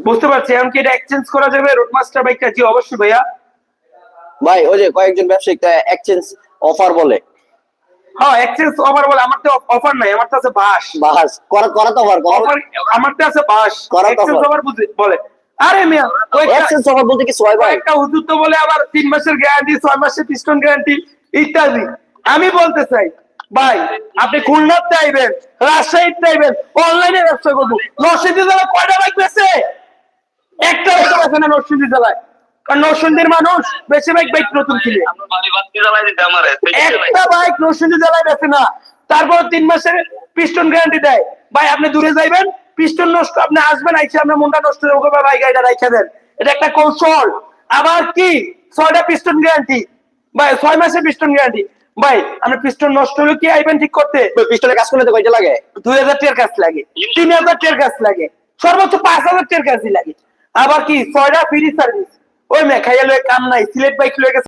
বুঝতে পারছি। এখন কি এটা এক্সচেঞ্জ করা যাবে রোডমাস্টার বাইকটা? জি অবশ্যই ভাইয়া। ভাই ওই যে কয়েকজন ব্যবসায়িক এক্সচেঞ্জ অফার বলে। হ্যাঁ এক্সচেঞ্জ অফার বলে, আমার তো অফার নাই, আমার তো আছে বাস। বাস করা করা তো অফার অফার আমার তো আছে বাস, করা তো এক্সচেঞ্জ অফার। অফার বলে। আরে মিয়া এক্সচেঞ্জ অফার বলতে কিছু হয় ভাই? একটা হুজুর তো বলে আবার 3 মাসের গ্যারান্টি, 6 মাসের পিস্টন গ্যারান্টি ইত্যাদি। আমি বলতে চাই ভাই, আপনি খুলনাতে আইবেন, রাজশাহীতে আইবেন, অনলাইনে ব্যবসা করবো। নরসিংদী জেলায় কয়টা বাইক বেচে? একটা বাইক বেচে না নরসিংদী জেলায়। কারণ নরসিংদীর মানুষ বেশিরভাগ বাইক নতুন কিনে। একটা বাইক নরসিংদী জেলায় বেচে না, তারপর 3 মাসের পিস্টন গ্যারান্টি দেয়। ভাই আপনি দূরে যাইবেন, পিস্টন নষ্ট, আপনি আসবেন আইসে আপনার মনটা নষ্ট হয়ে যাবে, ভাই গাড়িটা রাইখা দেন। এটা একটা কৌশল। আবার কি 6টা পিস্টন গ্যারান্টি ভাই, 6 মাসের পিস্টন গ্যারান্টি। ভাই আপনি পিস্টন নষ্ট হলে কি আইবেন ঠিক করতে? পিস্টনের কাজ করলে তো কয়টা লাগে? 2000 টাকার কাজ লাগে, 3000 টাকার কাজ লাগে, সর্বোচ্চ 5000 টাকার কাজই লাগে। আবার কি 6টা ফ্রি সার্ভিস। ওই মেয়ে খাইয়া লয়ে কাম নাই, সিলেট বাইক লয়ে গেছে